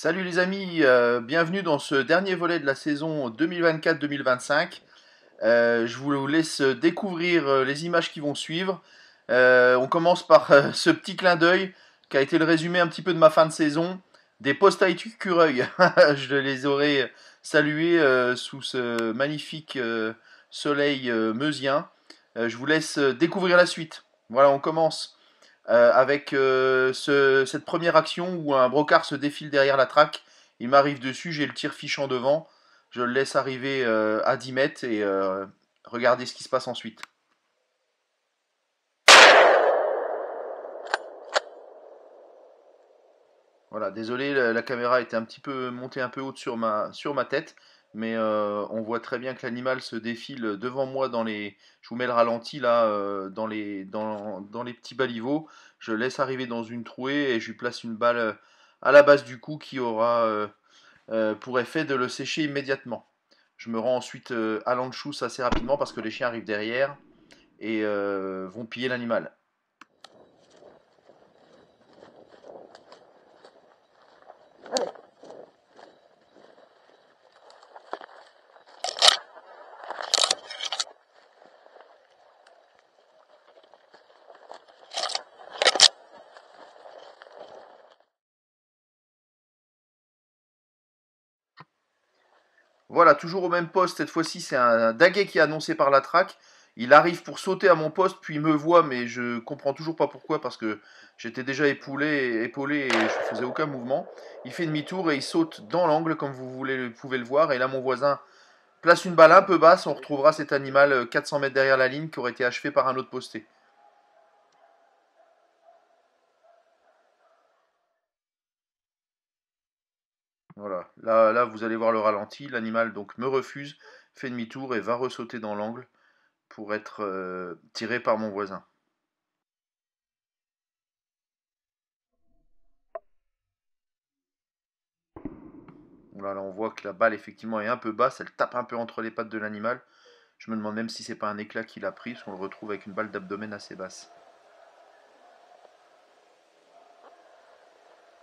Salut les amis, bienvenue dans ce dernier volet de la saison 2024-2025. Je vous laisse découvrir les images qui vont suivre. On commence par ce petit clin d'œil qui a été le résumé un petit peu de ma fin de saison. Des postes à écureuil, je les aurais salués sous ce magnifique soleil meusien. Je vous laisse découvrir la suite. Voilà, on commence avec cette première action où un brocard se défile derrière la traque. Il m'arrive dessus, j'ai le tir fichant devant. Je le laisse arriver à 10 mètres et regardez ce qui se passe ensuite. Voilà, désolé, la caméra était un petit peu montée un peu haute sur ma tête, mais on voit très bien que l'animal se défile devant moi dans les. Je vous mets le ralenti là, dans les petits baliveaux. Je laisse arriver dans une trouée et je lui place une balle à la base du cou qui aura pour effet de le sécher immédiatement. Je me rends ensuite à l'anchous assez rapidement parce que les chiens arrivent derrière et vont piller l'animal. Voilà, toujours au même poste, cette fois-ci c'est un daguet qui est annoncé par la traque. Il arrive pour sauter à mon poste, puis il me voit, mais je comprends toujours pas pourquoi, parce que j'étais déjà épaulé et je faisais aucun mouvement. Il fait demi-tour et il saute dans l'angle, comme vous pouvez le voir. Et là, mon voisin place une balle un peu basse. On retrouvera cet animal 400 mètres derrière la ligne qui aurait été achevé par un autre posté. Voilà, là vous allez voir le ralenti. L'animal donc me refuse, fait demi-tour et va ressauter dans l'angle pour être tiré par mon voisin. Voilà, là on voit que la balle effectivement est un peu basse, elle tape un peu entre les pattes de l'animal. Je me demande même si c'est pas un éclat qu'il a pris, parce qu'on le retrouve avec une balle d'abdomen assez basse.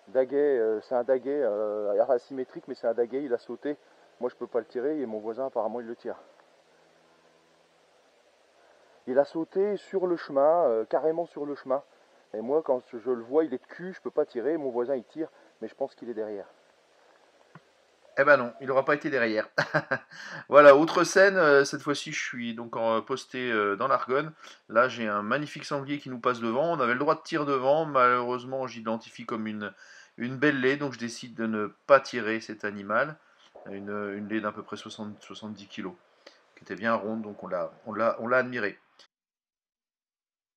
Daguet, c'est un daguet asymétrique, mais c'est un daguet, il a sauté. Moi, je peux pas le tirer et mon voisin, apparemment, il le tire. Il a sauté sur le chemin, carrément sur le chemin. Et moi, quand je le vois, il est de cul, je peux pas tirer. Mon voisin, il tire, mais je pense qu'il est derrière. Eh ben non, il n'aura pas été derrière. Voilà, autre scène, cette fois-ci je suis donc posté dans l'Argonne. Là j'ai un magnifique sanglier qui nous passe devant. On avait le droit de tirer devant, malheureusement j'identifie comme une belle laie, donc je décide de ne pas tirer cet animal. Une laie d'à peu près 70 kilos, qui était bien ronde, donc on l'a admiré.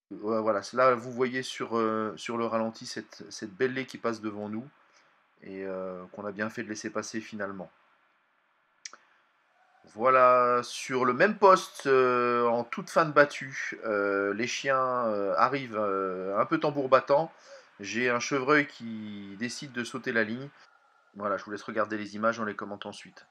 Ouais, voilà, là vous voyez sur le ralenti cette belle laie qui passe devant nous et qu'on a bien fait de laisser passer finalement. Voilà, sur le même poste, en toute fin de battue, les chiens arrivent un peu tambour battant. J'ai un chevreuil qui décide de sauter la ligne. Voilà, je vous laisse regarder les images, on les commente ensuite.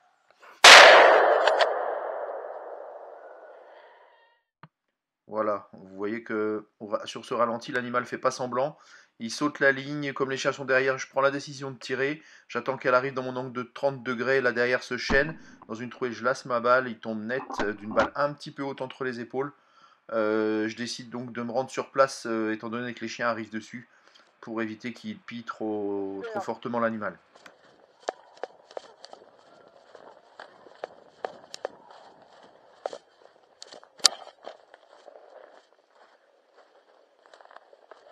Voilà, vous voyez que sur ce ralenti, l'animal fait pas semblant. Il saute la ligne, comme les chiens sont derrière, je prends la décision de tirer. J'attends qu'elle arrive dans mon angle de 30 degrés, là derrière ce chêne. Dans une trouée, je lasse ma balle, il tombe net d'une balle un petit peu haute entre les épaules. Je décide donc de me rendre sur place, étant donné que les chiens arrivent dessus, pour éviter qu'ils pillent trop fortement l'animal.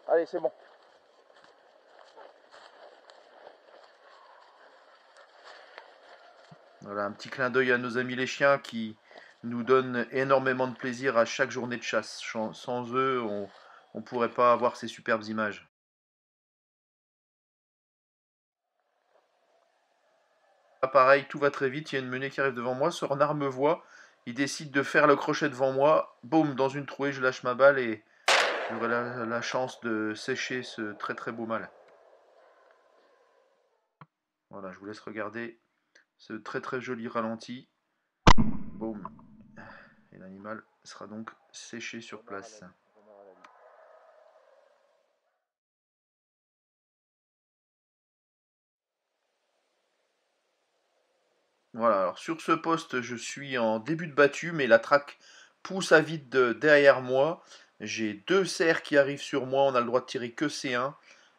Allez, c'est bon. Voilà, un petit clin d'œil à nos amis les chiens qui nous donnent énormément de plaisir à chaque journée de chasse. Sans eux, on ne pourrait pas avoir ces superbes images. Là, pareil, tout va très vite, il y a une menées qui arrive devant moi, ce renard me voit, il décide de faire le crochet devant moi, boum, dans une trouée, je lâche ma balle et j'aurai la chance de sécher ce très très beau mâle. Voilà, je vous laisse regarder ce très très joli ralenti. Boum. Et l'animal sera donc séché sur place. Voilà, alors sur ce poste, je suis en début de battu, mais la traque pousse à vide derrière moi. J'ai deux cerfs qui arrivent sur moi, on a le droit de tirer que C1.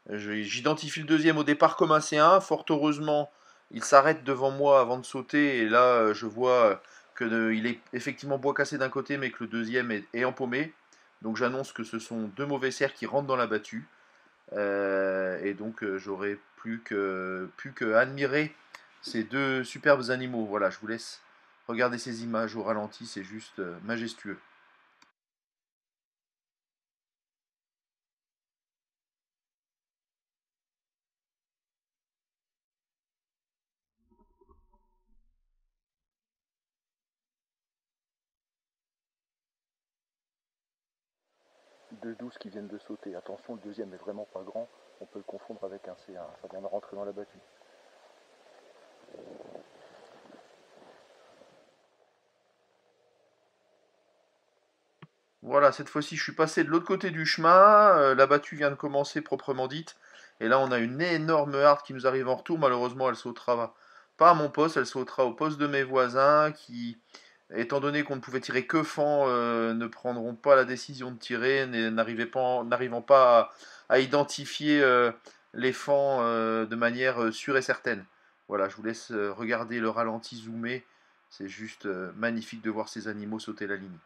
J'identifie le deuxième au départ comme un C1. Fort heureusement, il s'arrête devant moi avant de sauter, et là, je vois il est effectivement bois cassé d'un côté, mais que le deuxième est empaumé. Donc j'annonce que ce sont deux mauvais cerfs qui rentrent dans la battue. Et donc j'aurais plus que admirer ces deux superbes animaux. Voilà, je vous laisse regarder ces images au ralenti, c'est juste majestueux. Deux 12 qui viennent de sauter. Attention, le deuxième est vraiment pas grand. On peut le confondre avec un C1. Ça vient de rentrer dans la battue. Voilà, cette fois-ci je suis passé de l'autre côté du chemin, la battue vient de commencer proprement dite, et là on a une énorme harde qui nous arrive en retour, malheureusement elle sautera pas à mon poste, elle sautera au poste de mes voisins qui, étant donné qu'on ne pouvait tirer que fan, ne prendront pas la décision de tirer, n'arrivant pas à identifier les fans de manière sûre et certaine. Voilà, je vous laisse regarder le ralenti zoomé, c'est juste magnifique de voir ces animaux sauter la ligne.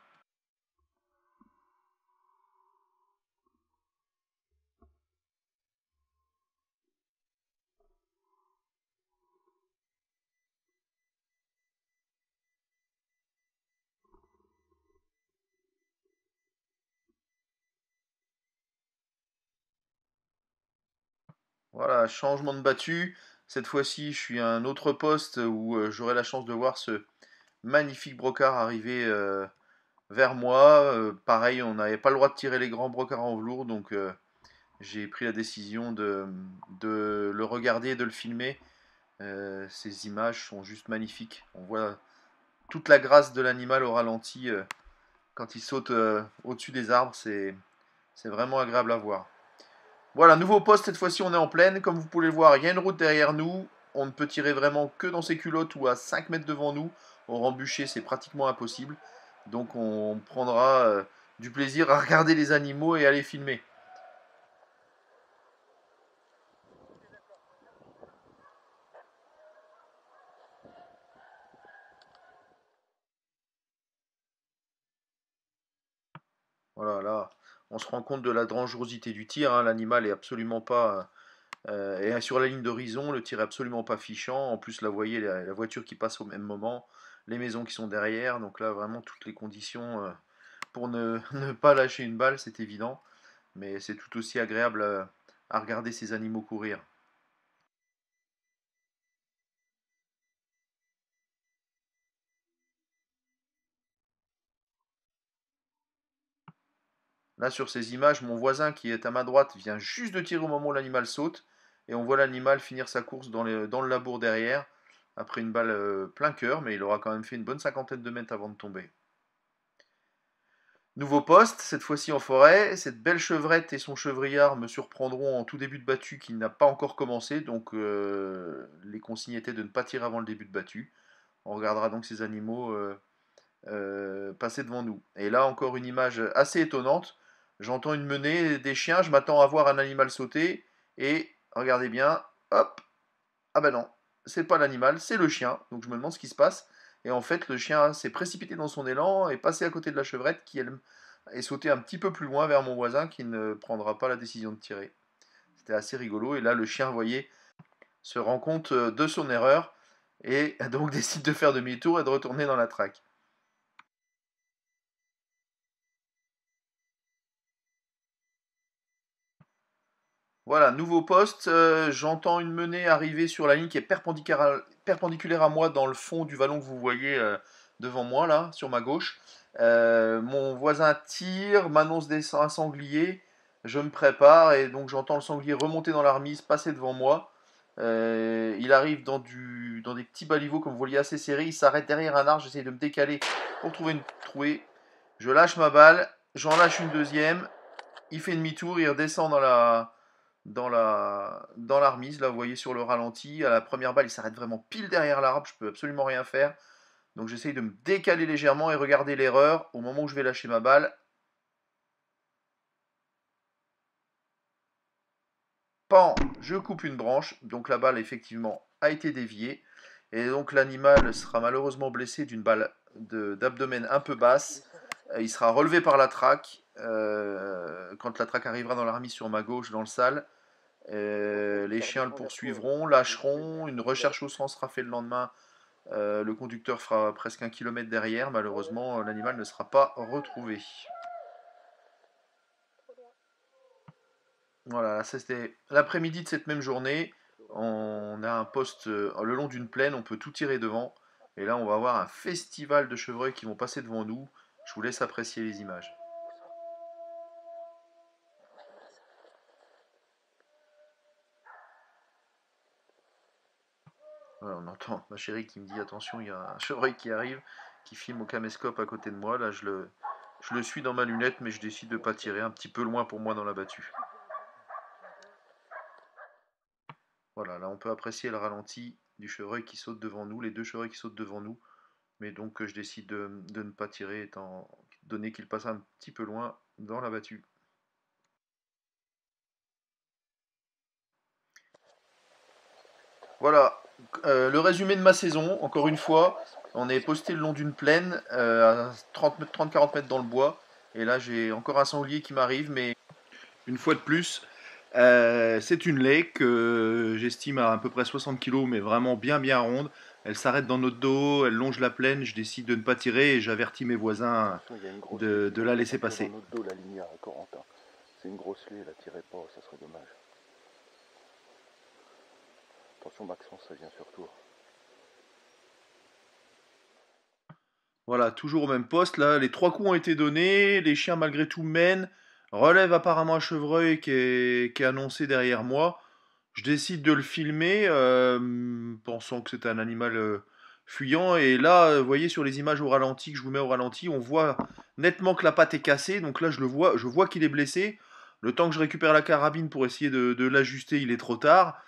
Voilà, changement de battu. Cette fois-ci, je suis à un autre poste où j'aurai la chance de voir ce magnifique brocard arriver vers moi. Pareil, on n'avait pas le droit de tirer les grands brocards en velours, donc j'ai pris la décision de le regarder et de le filmer. Ces images sont juste magnifiques. On voit toute la grâce de l'animal au ralenti quand il saute au-dessus des arbres. C'est vraiment agréable à voir. Voilà, nouveau poste, cette fois-ci on est en plaine. Comme vous pouvez le voir, il y a une route derrière nous. On ne peut tirer vraiment que dans ses culottes ou à 5 mètres devant nous. Au rembûcher, c'est pratiquement impossible. Donc on prendra du plaisir à regarder les animaux et à les filmer. Voilà, là, on se rend compte de la dangerosité du tir, hein. L'animal est absolument pas. Et sur la ligne d'horizon, le tir est absolument pas fichant. En plus, là, vous voyez la voiture qui passe au même moment, les maisons qui sont derrière. Donc là, vraiment, toutes les conditions pour ne pas lâcher une balle, c'est évident. Mais c'est tout aussi agréable à regarder ces animaux courir. Là, sur ces images, mon voisin qui est à ma droite vient juste de tirer au moment où l'animal saute. Et on voit l'animal finir sa course dans le labour derrière, après une balle plein cœur, mais il aura quand même fait une bonne cinquantaine de mètres avant de tomber. Nouveau poste, cette fois-ci en forêt. Cette belle chevrette et son chevrillard me surprendront en tout début de battue qui n'a pas encore commencé. Donc les consignes étaient de ne pas tirer avant le début de battue. On regardera donc ces animaux passer devant nous. Et là encore une image assez étonnante. J'entends une menée des chiens, je m'attends à voir un animal sauter. Et regardez bien, hop, ah ben non, c'est pas l'animal, c'est le chien. Donc je me demande ce qui se passe. Et en fait, le chien s'est précipité dans son élan et passé à côté de la chevrette qui, elle, est sautée un petit peu plus loin vers mon voisin qui ne prendra pas la décision de tirer. C'était assez rigolo. Et là, le chien, vous voyez, se rend compte de son erreur et donc décide de faire demi-tour et de retourner dans la traque. Voilà, nouveau poste. J'entends une menée arriver sur la ligne qui est perpendiculaire à moi dans le fond du vallon que vous voyez devant moi, là, sur ma gauche. Mon voisin tire, m'annonce un sanglier. Je me prépare et donc j'entends le sanglier remonter dans la remise, passer devant moi. Il arrive dans des petits baliveaux, comme vous voyez, assez serrés. Il s'arrête derrière un arbre. J'essaie de me décaler pour trouver une trouée. Je lâche ma balle, j'en lâche une deuxième. Il fait demi-tour, il redescend dans la remise. Là, vous voyez sur le ralenti, à la première balle, il s'arrête vraiment pile derrière l'arbre. Je peux absolument rien faire. Donc j'essaye de me décaler légèrement et regarder l'erreur au moment où je vais lâcher ma balle. Pan, je coupe une branche. Donc la balle, effectivement, a été déviée. Et donc l'animal sera malheureusement blessé d'une balle d'abdomen un peu basse. Il sera relevé par la traque. Quand la traque arrivera dans la remise sur ma gauche, dans le sale, les chiens le poursuivront, lâcheront. Une recherche au sang sera faite le lendemain. Le conducteur fera presque 1 kilomètre derrière. Malheureusement, l'animal ne sera pas retrouvé. Voilà, ça c'était l'après-midi de cette même journée. On a un poste le long d'une plaine, on peut tout tirer devant. Et là, on va avoir un festival de chevreuils qui vont passer devant nous. Je vous laisse apprécier les images. Voilà, on entend ma chérie qui me dit attention, il y a un chevreuil qui arrive, qui filme au caméscope à côté de moi. Là, je le suis dans ma lunette, mais je décide de ne pas tirer, un petit peu loin pour moi dans la battue. Voilà, là on peut apprécier le ralenti du chevreuil qui saute devant nous, les deux chevreuils qui sautent devant nous. Mais donc je décide de ne pas tirer étant donné qu'il passe un petit peu loin dans la battue. Voilà, le résumé de ma saison, encore une fois, on est posté le long d'une plaine à 30-40 mètres dans le bois. Et là j'ai encore un sanglier qui m'arrive, mais une fois de plus, c'est une lait que j'estime à peu près 60 kg, mais vraiment bien ronde. Elle s'arrête dans notre dos, elle longe la plaine, je décide de ne pas tirer et j'avertis mes voisins de la laisser passer. Dans notre dos, la lumière, Corentin. C'est une grosse lait, la tirez pas, ça serait dommage. Attention Maxence, ça vient sur toi. Voilà, toujours au même poste, là, les 3 coups ont été donnés, les chiens malgré tout mènent, relèvent apparemment un chevreuil qui est annoncé derrière moi. Je décide de le filmer, pensant que c'est un animal fuyant. Et là, vous voyez sur les images au ralenti, que je vous mets au ralenti, on voit nettement que la patte est cassée. Donc là, je vois qu'il est blessé. Le temps que je récupère la carabine pour essayer de l'ajuster, il est trop tard.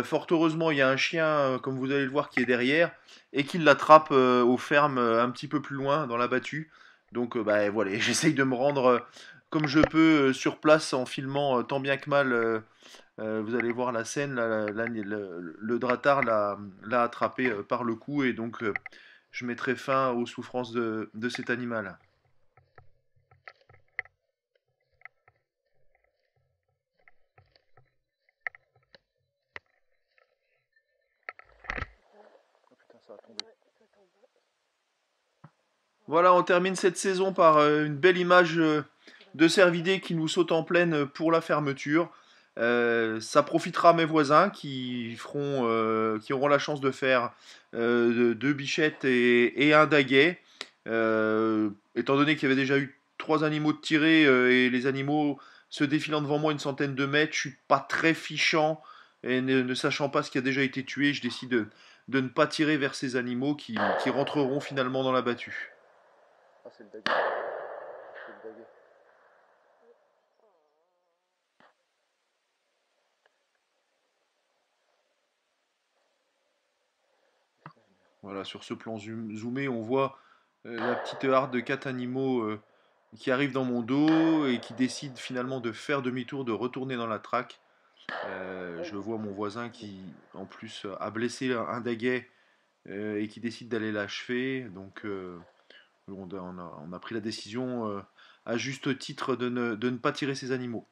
Fort heureusement, il y a un chien, comme vous allez le voir, qui est derrière et qui l'attrape au ferme un petit peu plus loin dans la battue. Donc bah, voilà, j'essaye de me rendre comme je peux sur place en filmant tant bien que mal. Vous allez voir la scène, le dratard l'a attrapé par le cou et donc je mettrai fin aux souffrances de cet animal. Oh putain, ça a tombé. Voilà, on termine cette saison par une belle image de cervidés qui nous saute en pleine pour la fermeture. Ça profitera à mes voisins qui auront la chance de faire 2 bichettes et un daguet. Étant donné qu'il y avait déjà eu 3 animaux de tirés et les animaux se défilant devant moi une centaine de mètres, je suis pas très fichant et ne sachant pas ce qui a déjà été tué, je décide de ne pas tirer vers ces animaux qui rentreront finalement dans la battue. Ah, c'est le daguet. C'est le daguet. Voilà, sur ce plan zoomé, on voit la petite harde de 4 animaux qui arrivent dans mon dos et qui décident finalement de faire demi-tour, de retourner dans la traque. Je vois mon voisin qui, en plus, a blessé un daguet et qui décide d'aller l'achever. Donc, on a pris la décision, à juste titre, de ne pas tirer ces animaux.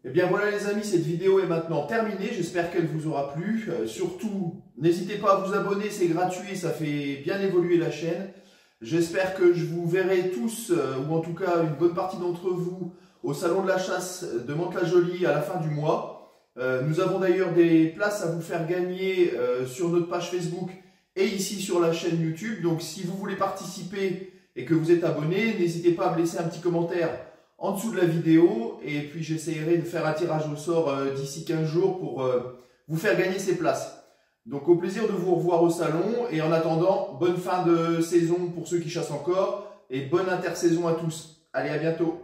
Eh bien voilà les amis, cette vidéo est maintenant terminée, j'espère qu'elle vous aura plu. Surtout, n'hésitez pas à vous abonner, c'est gratuit, ça fait bien évoluer la chaîne. J'espère que je vous verrai tous, ou en tout cas une bonne partie d'entre vous, au Salon de la Chasse de Mantes-la-Jolie à la fin du mois. Nous avons d'ailleurs des places à vous faire gagner sur notre page Facebook et ici sur la chaîne YouTube. Donc si vous voulez participer et que vous êtes abonné, n'hésitez pas à me laisser un petit commentaire en dessous de la vidéo et puis j'essaierai de faire un tirage au sort d'ici 15 jours pour vous faire gagner ces places. Donc au plaisir de vous revoir au salon et en attendant, bonne fin de saison pour ceux qui chassent encore et bonne intersaison à tous. Allez, à bientôt.